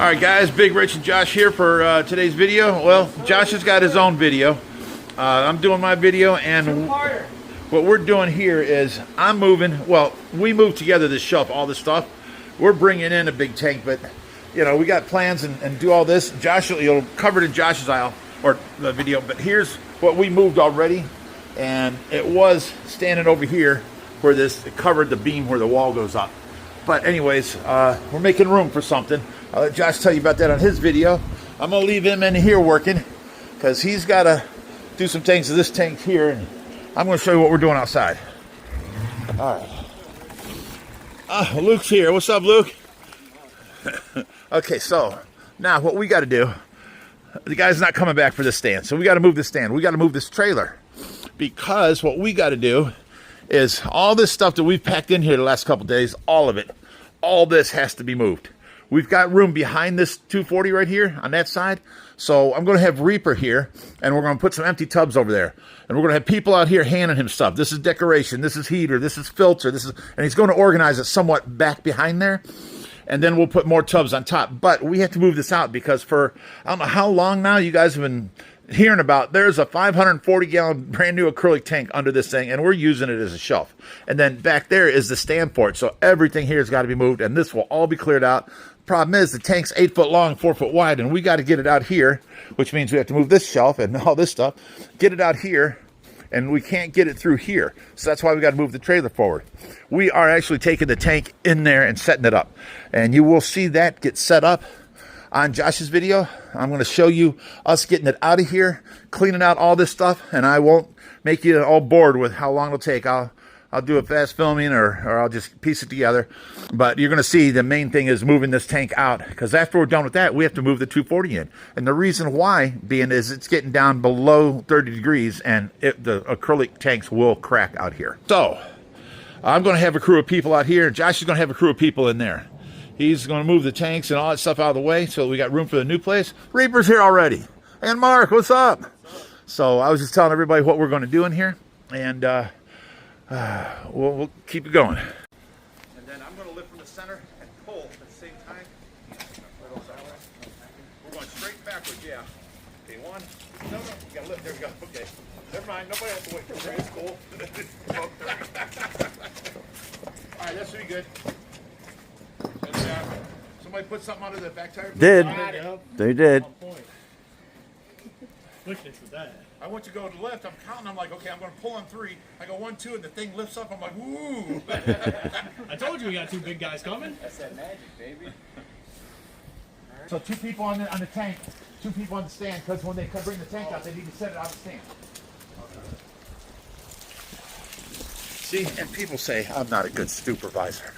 All right, guys, Big Rich and Josh here for today's video. Well, Josh has got his own video. I'm doing my video, and what we're doing here is I'm moving. Well, we moved together this shelf, all this stuff. We're bringing in a big tank, but you know, we got plans and do all this. Josh, you'll cover it in Josh's aisle or the video. But here's what we moved already, and it was standing over here where it covered the beam where the wall goes up. But anyways, we're making room for something. I'll let Josh tell you about that on his video. I'm gonna leave him in here working because he's got to do some things to this tank here, and I'm gonna show you what we're doing outside. All right. Luke's here. What's up, Luke? Okay, so now what we got to do, the guy's not coming back for this stand, so we got to move this stand. We got to move this trailer because what we got to do is all this stuff that we've packed in here the last couple days, all of it, all this has to be moved. We've got room behind this 240 right here on that side. So I'm going to have Reaper here, and we're going to put some empty tubs over there. And we're going to have people out here handing him stuff. This is decoration, this is heater, this is filter, and he's going to organize it somewhat back behind there. And then we'll put more tubs on top. But we have to move this out because for, I don't know how long now you guys have been hearing about, there's a 540-gallon brand new acrylic tank under this thing, and we're using it as a shelf. And then back there is the stand for it. So everything here has got to be moved, and this will all be cleared out. Problem is the tank's 8 foot long, 4 foot wide, and we got to get it out here, which means we have to move this shelf and all this stuff, get it out here, and we can't get it through here. So that's why we got to move the trailer forward. We are actually taking the tank in there and setting it up, and you will see that get set up on Josh's video. I'm going to show you us getting it out of here, cleaning out all this stuff, and I won't make you all bored with how long it'll take. I'll do a fast filming or I'll just piece it together. But you're going to see the main thing is moving this tank out, because after we're done with that, we have to move the 240 in. And the reason why being is it's getting down below 30 degrees, and the acrylic tanks will crack out here. So I'm going to have a crew of people out here, and Josh is going to have a crew of people in there. He's going to move the tanks and all that stuff out of the way so we got room for the new place. Reaper's here already. And Mark, what's up? So I was just telling everybody what we're going to do in here, and we'll keep it going. And then I'm going to lift from the center and pull at the same time. We're going straight backwards, yeah. Okay, one. No, you got to lift. There we go. Okay. Never mind. Nobody has to wait. It's cool. All right, that should be good. Somebody put something under the back tire? Did. They did. I went to go to the left. I'm counting. I'm like, okay, I'm going to pull on 3. I go 1, 2, and the thing lifts up. I'm like, woo! I told you we got 2 big guys coming. That's that magic, baby. So 2 people on the tank, 2 people on the stand, because when they come bring the tank out, they need to set it on the stand. See, and people say I'm not a good supervisor.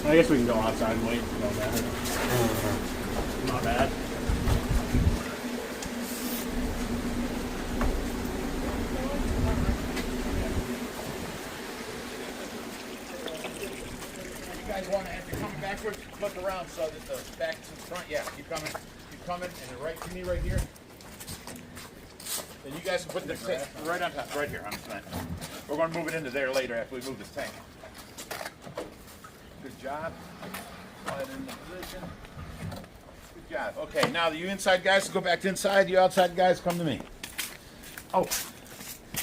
I guess we can go outside and wait. Not bad. Not bad. You guys want to, if you're coming backwards, flip around so that the back to the front. Yeah, keep coming, and then right to me right here. Then you guys can put the tank right on top, right here on the tank. We're going to move it into there later after we move this tank. Good job. Slide in the position. Good job. Okay, now you inside guys go back to inside. You outside guys come to me. Oh,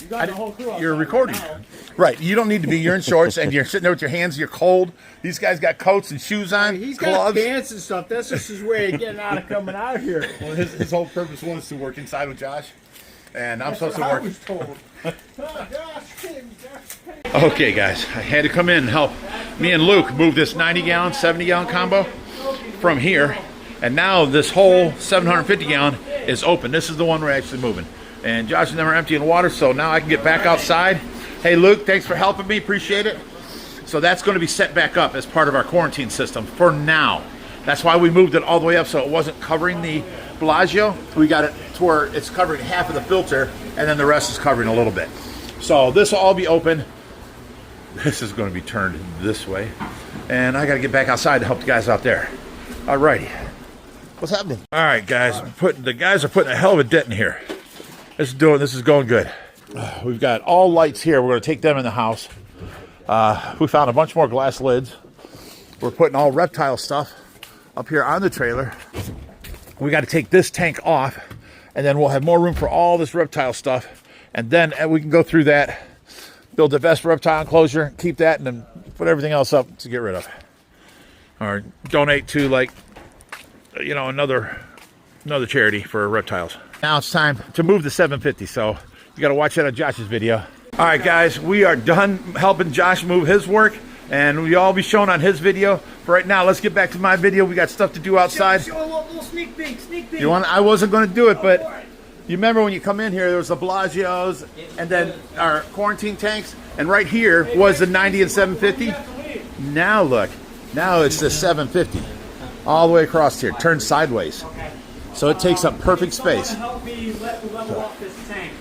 You got the whole crew outside. you're recording. Right. You don't need to be. You're in shorts and you're sitting there with your hands. You're cold. These guys got coats and shoes on. He's got gloves. pants and stuff. That's just his way of getting out of coming out of here. Well, his whole purpose was to work inside with Josh, and I'm supposed to I work. was told. Okay, guys, I had to come in and help me and Luke move this 90-gallon, 70-gallon combo from here, and now this whole 750-gallon is open. This is the one we're actually moving, and Josh and them are emptying water, so now I can get back outside. Hey, Luke, thanks for helping me. Appreciate it. So that's going to be set back up as part of our quarantine system for now. That's why we moved it all the way up so it wasn't covering the Bellagio. We got it to where it's covering half of the filter, and then the rest is covering a little bit. So this will all be open. This is going to be turned this way. And I got to get back outside to help the guys out there. Alrighty. What's happening? All right, guys. The guys are putting a hell of a dent in here. This is going good. We've got all lights here. We're going to take them in the house. We found a bunch more glass lids. We're putting all reptile stuff up here on the trailer. We got to take this tank off, and then we'll have more room for all this reptile stuff. And then we can go through that, build the best reptile enclosure, keep that, and then put everything else up to get rid of. Or donate to, like, you know, another charity for reptiles. Now it's time to move the 750, so you got to watch that on Josh's video. All right, guys, we are done helping Josh move his work, and we'll all be shown on his video. For right now, let's get back to my video. We got stuff to do outside. Show a little sneak peek. You want? I wasn't going to do it, but you remember when you come in here, there was the Bellagio's, and then our quarantine tanks, and right here was the 90 and 750. Now look, now it's the 750, all the way across here, turned sideways. So it takes up perfect space. Help me level off this tank.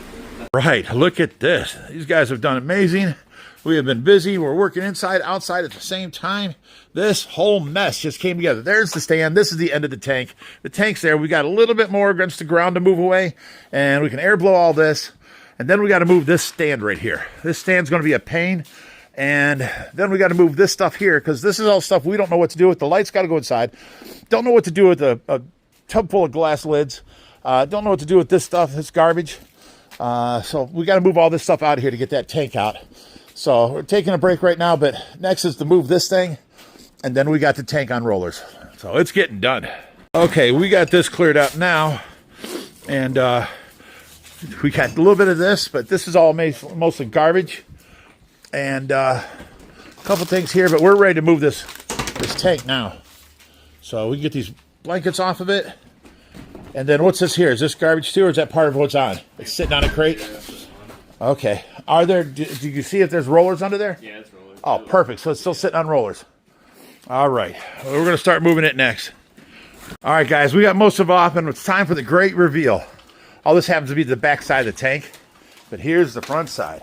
Right, look at this. These guys have done amazing. We have been busy. We're working inside, outside at the same time. This whole mess just came together. There's the stand. This is the end of the tank. The tank's there. We got a little bit more against the ground to move away, and we can air blow all this. And then we got to move this stand right here. This stand's going to be a pain. And then we got to move this stuff here, because this is all stuff we don't know what to do with. The lights got to go inside. Don't know what to do with a tub full of glass lids. Don't know what to do with this stuff. It's garbage. So we got to move all this stuff out of here to get that tank out. So we're taking a break right now, but next is to move this thing, and then we got the tank on rollers. So it's getting done. Okay, we got this cleared up now, and we got a little bit of this, but this is all mostly garbage, and a couple things here, but we're ready to move this tank now. So we can get these blankets off of it. And then what's this here? Is this garbage too, or is that part of what's on? It's sitting on a crate? Okay. Do you see if there's rollers under there? Yeah, it's rollers. Oh, perfect. So it's still sitting on rollers. All right. Well, we're going to start moving it next. All right, guys. We got most of it off, and it's time for the great reveal. All this happens to be the back side of the tank, but here's the front side.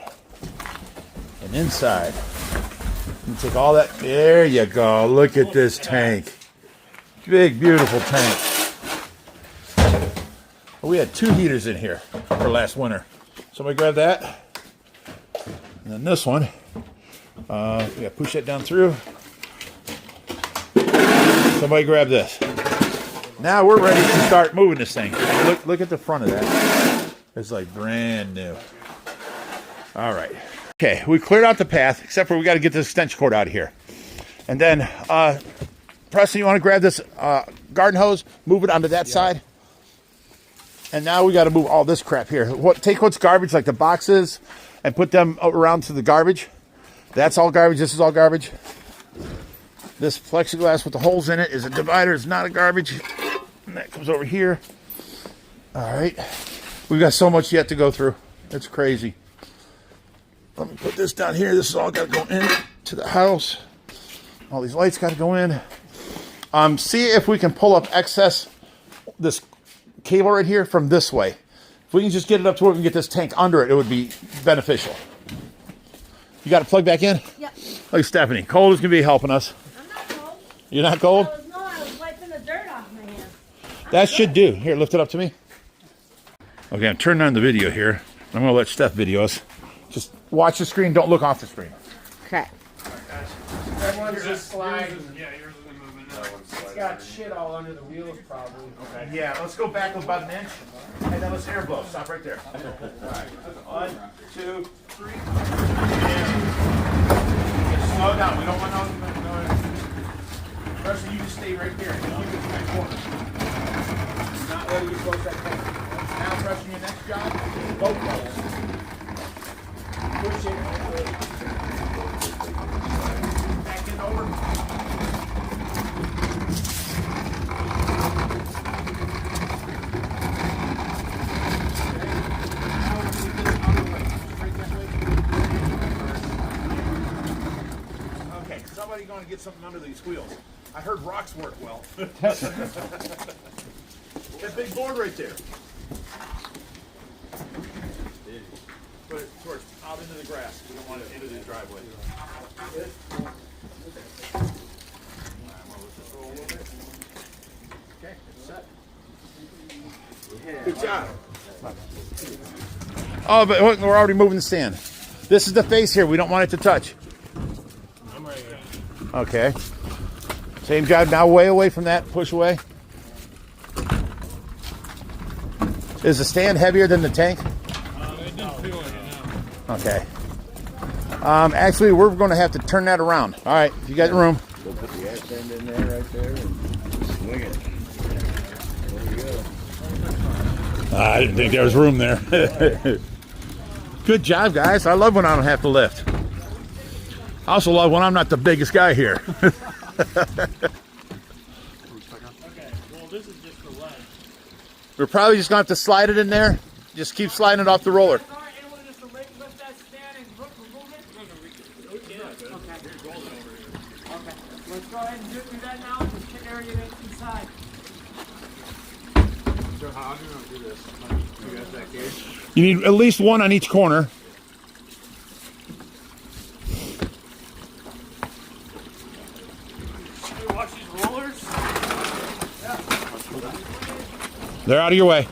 And inside, you take all that. There you go. Look at this tank. Big, beautiful tank. We had 2 heaters in here for last winter. Somebody grab that. And then this one, we got to push that down through. Somebody grab this. Now we're ready to start moving this thing. Look at the front of that. It's like brand new. All right. Okay, we cleared out the path, except for we got to get this stench cord out of here. And then, Preston, you want to grab this garden hose, move it onto that side? And now we got to move all this crap here. Take what's garbage, like the boxes, and put them around to the garbage. That's all garbage. This is all garbage. This plexiglass with the holes in it is a divider. It's not a garbage. And that comes over here. All right. We've got so much yet to go through. It's crazy. Let me put this down here. This is all got to go in to the house. All these lights got to go in. See if we can pull up this cable right here from this way. If we can just get it up to where we can get this tank under it, it would be beneficial. You got it plugged back in? Yep. Look, Stephanie, Cole is going to be helping us. I'm not cold. You're not cold? I was wiping the dirt off my hands. That should do. Here, lift it up to me. Okay, I'm turning on the video here. I'm going to let Steph video us. Just watch the screen. Don't look off the screen. Okay. Everyone's just sliding. Yeah, yours isn't moving. It's got shit all under the wheels, probably. Okay. Yeah, let's go back about an inch. And then let's air blow. Stop right there. All right. 1, 2, 3. Slow down. We don't want no. Rusty, you just stay right there. Keep it in that corner. Not letting you close that tank. Now, Rusty, your next job, both legs. Push it. Back in over. Okay, somebody going to get something under these wheels. I heard rocks work well. That big board right there. Put it towards out into the grass. We don't want it into the driveway. Okay, it's set. Good job. Oh, but look, we're already moving the stand. This is the face here. We don't want it to touch. I'm right here. Okay. Same job. Now way away from that. Push away. Is the stand heavier than the tank? It didn't feel like it now. Okay. Actually, we're going to have to turn that around. All right. If you got room. We'll put the ass end in there right there and swing it. There you go. I didn't think there was room there. Good job, guys. I love when I don't have to lift. I also love when I'm not the biggest guy here. Okay, well, this is just the leg. We're probably just going to have to slide it in there. Just keep sliding it off the roller. Anyone just to lift that stand and remove it? Okay. Let's go ahead and do that now. Just area that's inside. So how do you do this? You got that cage? You need at least one on each corner. Watch these rollers. They're out of your way.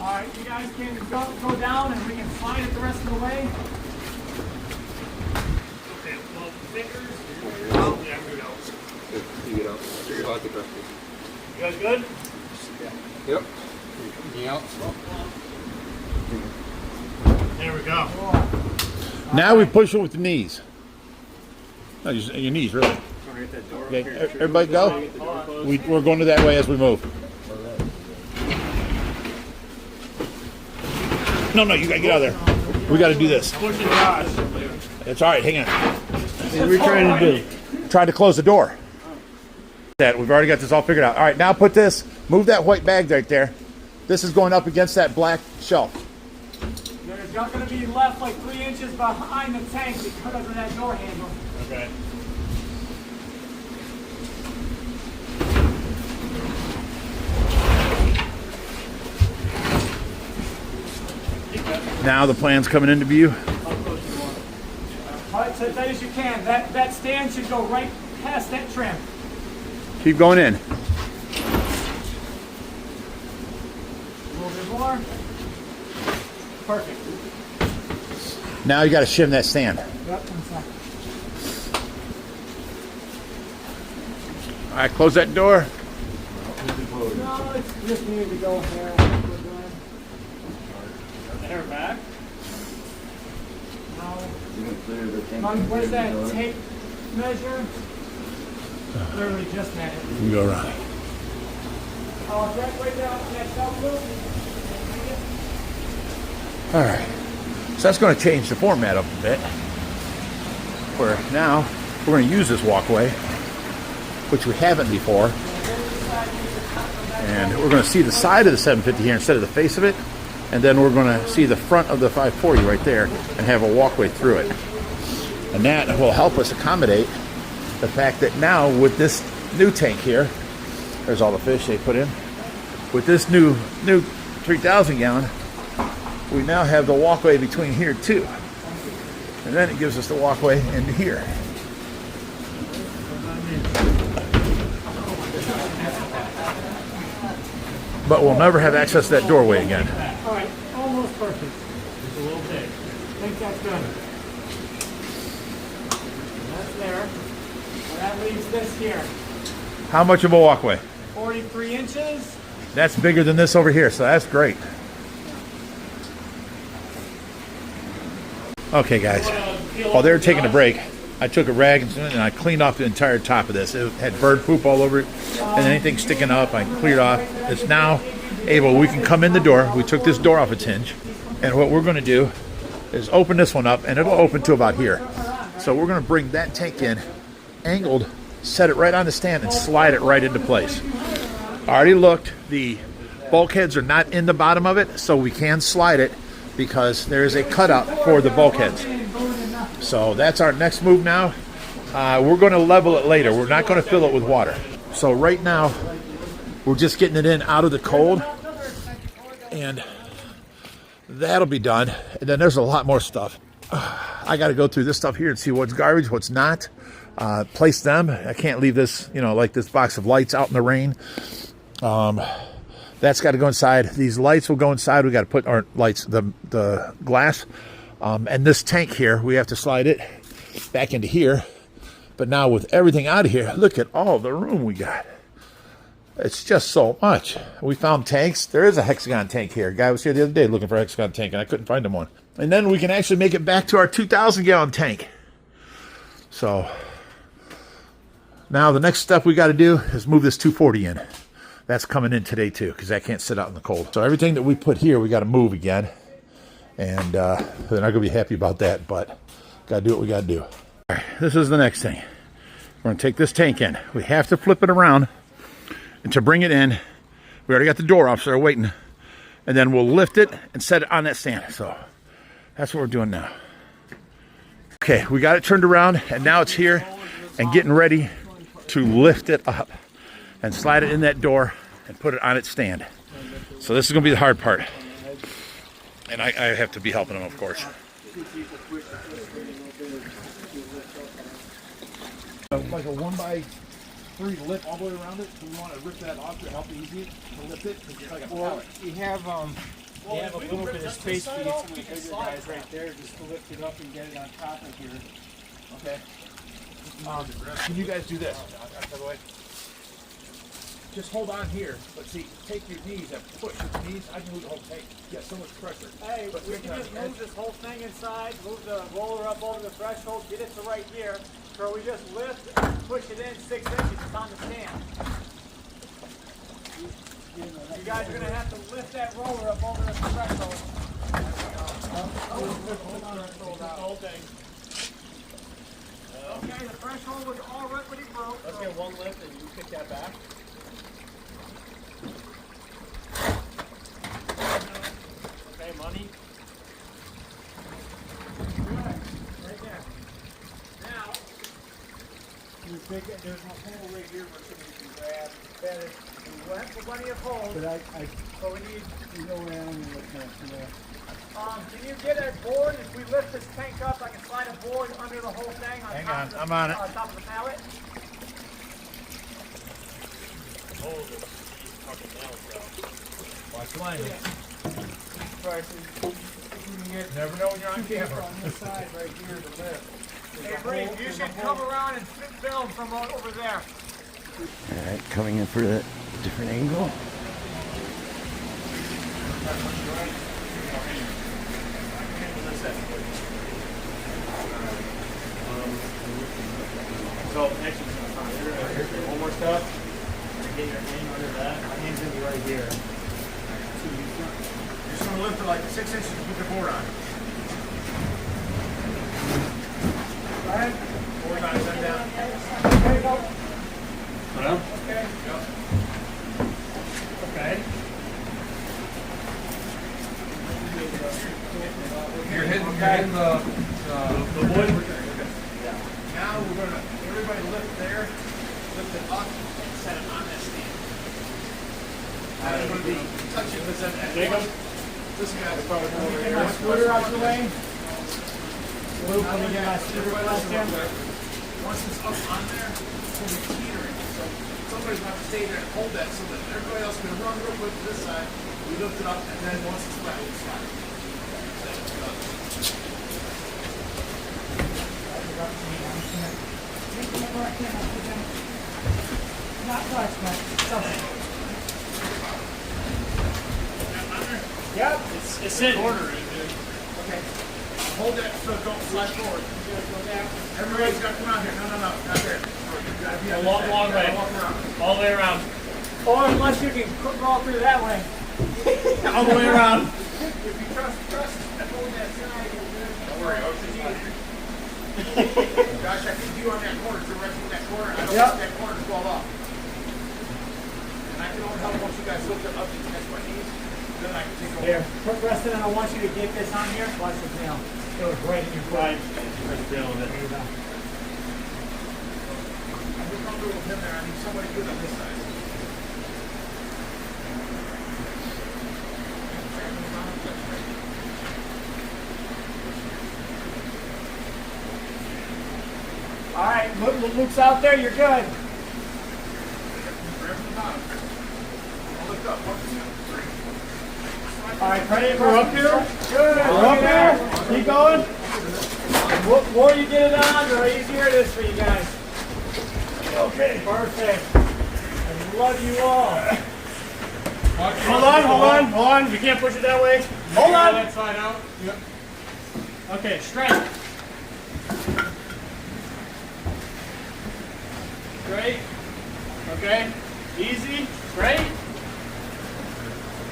Alright, you guys can go down and we can slide it the rest of the way. Okay, well, fingers. Yeah, I'm good out. You get out. You're about to go. You guys good? Yep. Yeah. There we go. Now we push it with the knees. No, just your knees, really. Okay, everybody go. We're going to that way as we move. No, you got to get out of there. We got to do this. Push it, Josh. It's all right. Hang on. What are we trying to do? Trying to close the door. That we've already got this all figured out. All right, now put this. Move that white bag right there. This is going up against that black shelf. There's not going to be left like 3 inches behind the tank because of that door handle. Okay. Now the plan's coming into view. Alright, so as tight as you can. That stand should go right past that trim. Keep going in. A little bit more. Perfect. Now you got to shim that stand. Yep, 1 second. All right, close that door. No, it's just needed to go here. Hair back. Now, You can clear the tank. where's that tape measure? Literally just met it. You go around. Oh, right down that shelf loop. All right. So that's going to change the format up a bit. Where now we're going to use this walkway, which we haven't before. And we're going to see the side of the 750 here instead of the face of it. And then we're going to see the front of the 540 right there and have a walkway through it. And that will help us accommodate the fact that now with this new tank here, there's all the fish they put in. With this new 3,000 gallon, we now have the walkway between here too. And then it gives us the walkway into here. But we'll never have access to that doorway again. All right, almost perfect. Just a little bit. I think that's good. That's there. Well, that leaves this here. How much of a walkway? 43 inches. That's bigger than this over here, so that's great. Okay, guys. While they were taking a break, I took a rag and I cleaned off the entire top of this. It had bird poop all over it, and anything sticking up, I cleared off. It's now able, we can come in the door. We took this door off its hinge, and what we're going to do is open this one up, and it'll open to about here. So we're going to bring that tank in, angled, set it right on the stand, and slide it right into place. I already looked. The bulkheads are not in the bottom of it, so we can slide it because there is a cutout for the bulkheads. So that's our next move now. We're going to level it later. We're not going to fill it with water. So right now, we're just getting it in out of the cold, and that'll be done. And then there's a lot more stuff. I got to go through this stuff here and see what's garbage, what's not. place them. I can't leave this, you know, like this box of lights out in the rain. That's got to go inside. These lights will go inside. We got to put our lights, the glass, and this tank here, we have to slide it back into here. But now with everything out of here, look at all the room we got. It's just so much. We found tanks. There is a hexagon tank here. A guy was here the other day looking for a hexagon tank, and I couldn't find him one. And then we can actually make it back to our 2,000-gallon tank. So now the next step we got to do is move this 240 in. That's coming in today too, because that can't sit out in the cold. So everything that we put here, we got to move again. And they're not going to be happy about that, but got to do what we got to do. All right, this is the next thing. We're going to take this tank in. We have to flip it around. And to bring it in, we already got the door off, so they're waiting. And then we'll lift it and set it on that stand. So that's what we're doing now. Okay, we got it turned around, and now it's here and getting ready to lift it up and slide it in that door and put it on its stand. So this is going to be the hard part. And I have to be helping them, of course. Like a 1x3 lip all the way around it. So we want to rip that off to help easy to lift it. It's like a pallet. You have a little bit of space to get some of the bigger guys right there, just to lift it up and get it on top of here. Okay. Can you guys do this? By the way, just hold on here. But see, take your knees and push with the knees. I can move the whole tank. Yeah, so much pressure. Hey, but we can just move this whole thing inside, move the roller up over the threshold, get it to right here. So we just lift, push it in 6 inches, it's on the stand. You guys are going to have to lift that roller up over the threshold. Okay, the threshold was already broke. Let's get one lift and you kick that back. Okay, money. Right there. Now, there's a hole right here where somebody can grab. We have plenty of holes. But so we need to go around and look at it. Can you get a board? If we lift this tank up, I can slide a board under the whole thing on Hang top on, of the, I'm on it. top of the pallet. Watch the line. Right, so you can get Never know when you're on two people camera. on this side right here to lift. Hey, Bree, you should come around and film from over there. All right, coming in for a different angle. So next you're gonna come here. Here's one more step. Get your hand under that. My hand's gonna be right here. You're just going to lift it like 6 inches to put the board on. Go ahead. Board on, set down. There you go. Hello? Okay. Okay. You're hitting the wood. Now we're going to, everybody lift there, lift it up, and set it on that stand. Now it's going to be touching this end. Jacob? This guy's probably over Get here. my scooter out of the way. Luke, let me get my scooter out there. Once it's up on there, it's going to be teetering. So somebody's going to have to stay there and hold that so that everybody else can run real quick to this side. We lift it up, and then once it's flat, we slide it. Not much, but something. Yep. It's sitting. Okay. Hold that so it don't slide forward. Everybody's got to come out here. No, not there. You got to be on Long, this long side. way. You gotta walk around. All the way around. Or unless you can crawl through that way. All the way around. If you trust, and hold that side. Don't worry. Josh, I think you on that corner, directing that corner. I don't want that corner to fall off. And I can only help once you guys lift it up and catch my knees. Then I can take over. Here, Preston, I want you to get this on here. Watch the nail. It was right in your foot. Right. Right down There you go. I'm comfortable with him there. I need somebody good on this side. All right, Luke's out there, you're good. All right, ready? We're up here. Good. We're up here. Keep going. The more you get it on, the easier it is for you guys. Okay, perfect. I love you all. Hold on. We can't push it that way. Hold on. That side out. Yep. Okay, straight. Straight. Okay. Easy. Straight.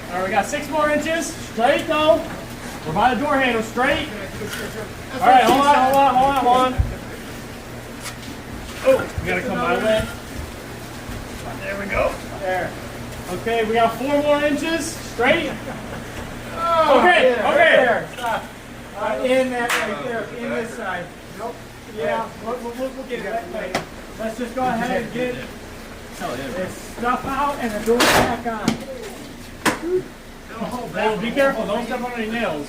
All right, we got 6 more inches. Straight though. We're by the door handle. Straight. All right, hold on. Oh, we gotta come my way. There we go. There. Okay, we got 4 more inches. Straight. Okay. There. Stop. In that right there. In this side. Nope. Yeah. We'll get it that way. Let's just go ahead and get this stuff out and the door back on. Oh, be careful. Don't step on any nails.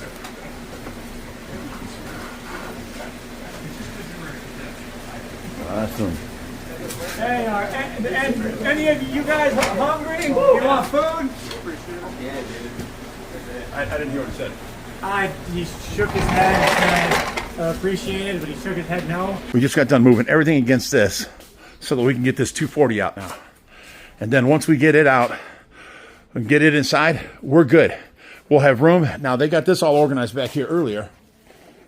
Awesome. Hey, and any of you guys hungry? You want food? Yeah, dude. I didn't hear what he said. He shook his head and appreciated it, but he shook his head no. We just got done moving everything against this so that we can get this 240 out now. And then once we get it out and get it inside, we're good. We'll have room. Now they got this all organized back here earlier.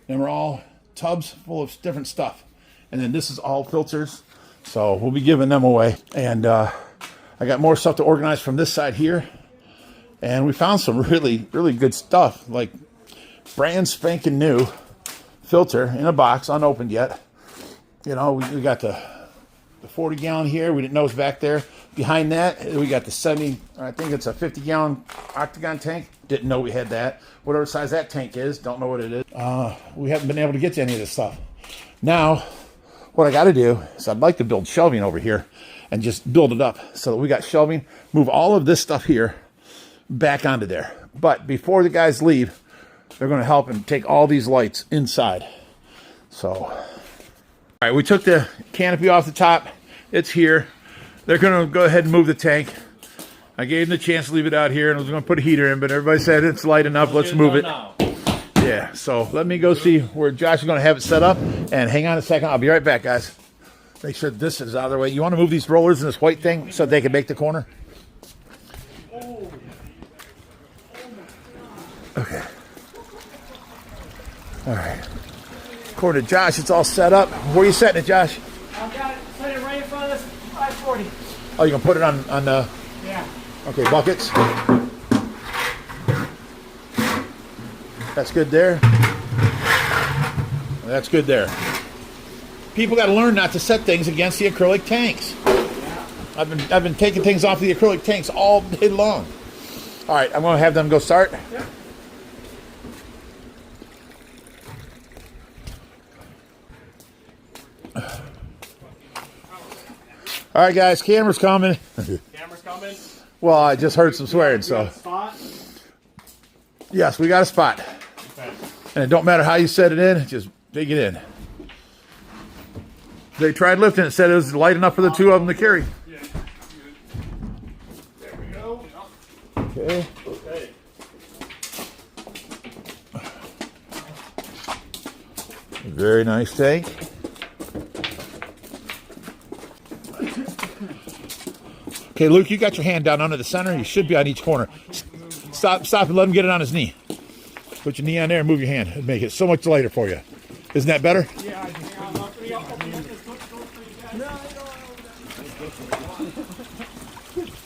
And we're all tubs full of different stuff. And then this is all filters. So we'll be giving them away. And I got more stuff to organize from this side here. And we found some really, really good stuff, like brand spanking new filter in a box, unopened yet. You know, we got the 40 gallon here. We didn't know it was back there. Behind that, we got the 70, I think it's a 50 gallon octagon tank. Didn't know we had that. Whatever size that tank is, don't know what it is. We haven't been able to get to any of this stuff. Now, what I got to do is I'd like to build shelving over here and just build it up so that we got shelving, move all of this stuff here back onto there. But before the guys leave, they're going to help and take all these lights inside. So, all right, we took the canopy off the top. It's here. They're going to go ahead and move the tank. I gave them the chance to leave it out here, and I was going to put a heater in, but everybody said it's light enough. Let's move it. Yeah, so let me go see where Josh is going to have it set up. And hang on a second. I'll be right back, guys. Make sure this is out of the way. You want to move these rollers and this white thing so they can make the corner? Okay. All right. According to Josh, it's all set up. Where are you setting it, Josh? I've got it set it right in front of this 540. Oh, you're going to put it on the... Yeah. Okay, buckets. That's good there. That's good there. People got to learn not to set things against the acrylic tanks. I've been taking things off the acrylic tanks all day long. All right, I'm going to have them go start. Yep. All right, guys, camera's coming. Camera's coming. Well, I just heard some swearing, so. Spot. Yes, we got a spot. Okay. And it don't matter how you set it in, just dig it in. They tried lifting it, said it was light enough for the two of them to carry. Yeah. There we go. Okay. Okay. Very nice tank. Okay, Luke, you got your hand down under the center. You should be on each corner. Stop and let him get it on his knee. Put your knee on there and move your hand. It'll make it so much lighter for you. Isn't that better? Yeah, I just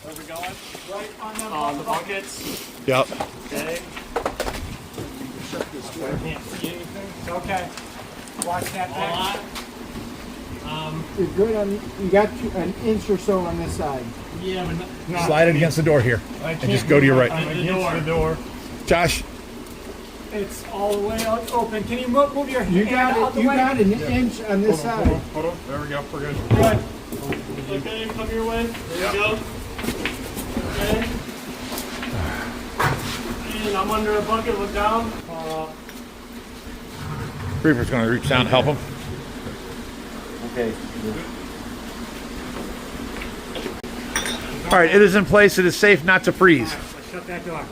Where we going? Right on the buckets. Yep. Okay. I can't see anything. It's okay. Watch that back. You're good on, you got an inch or so on this side. Yeah, but not Slide it against the door here. And just go to your right. against the door. Josh, It's all the way out open. Can you move your You hand out got the it. You way? got an inch on this side. Hold on. There we go. We're good. Good. Okay, come your way. There you go. Okay. And I'm under a bucket. Look down. Reaper's going to reach down and help him. Okay. All right, it is in place. It is safe not to freeze. Let's shut that door.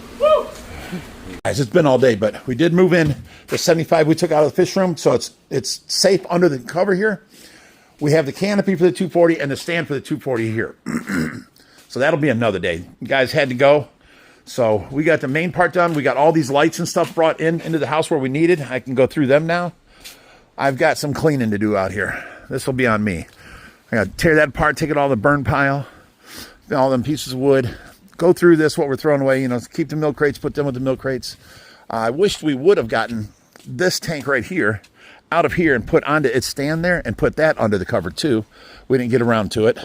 Guys, it's been all day, but we did move in the 75 we took out of the fish room, so it's safe under the cover here. We have the canopy for the 240 and the stand for the 240 here. So that'll be another day. You guys had to go. So we got the main part done. We got all these lights and stuff brought into the house where we needed. I can go through them now. I've got some cleaning to do out here. This will be on me. I got to tear that apart, take it all to the burn pile, all them pieces of wood. Go through this, what we're throwing away, you know, keep the milk crates, put them with the milk crates. I wished we would have gotten this tank right here out of here and put onto its stand there and put that under the cover too. We didn't get around to it.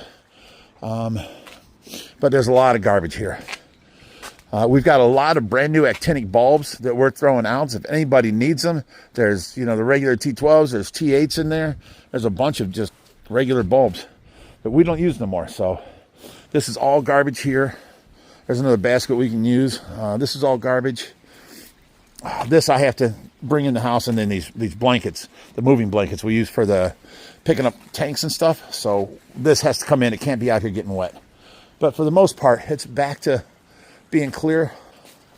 But there's a lot of garbage here. We've got a lot of brand new actinic bulbs that we're throwing out. If anybody needs them, there's, you know, the regular T12s, there's T8s in there. There's a bunch of just regular bulbs that we don't use no more. So this is all garbage here. There's another basket we can use. This is all garbage. This I have to bring in the house, and then these blankets, the moving blankets we use for the picking up tanks and stuff. So this has to come in. It can't be out here getting wet. But for the most part, it's back to being clear.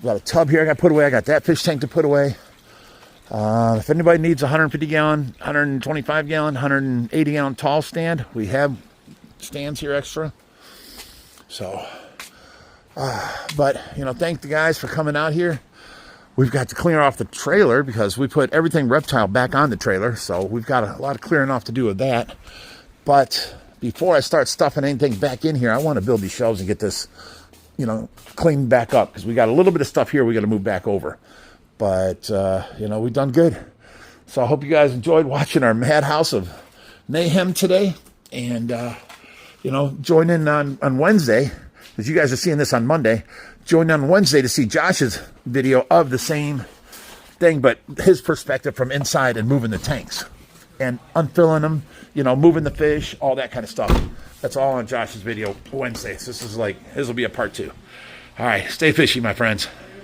Got a tub here I got to put away. I got that fish tank to put away. If anybody needs a 150 gallon, 125 gallon, 180 gallon tall stand, we have stands here extra. So, but, you know, thank the guys for coming out here. We've got to clear off the trailer because we put everything reptile back on the trailer. So we've got a lot of clearing off to do with that. But before I start stuffing anything back in here, I want to build these shelves and get this, you know, cleaned back up, because we got a little bit of stuff here we got to move back over. But, you know, we've done good. So I hope you guys enjoyed watching our madhouse of mayhem today. And, you know, join in on Wednesday, because you guys are seeing this on Monday. Join on Wednesday to see Josh's video of the same thing, but his perspective from inside and moving the tanks and unfilling them, you know, moving the fish, all that kind of stuff. That's all on Josh's video Wednesday. So this is like, this will be a part 2. All right, stay fishy, my friends.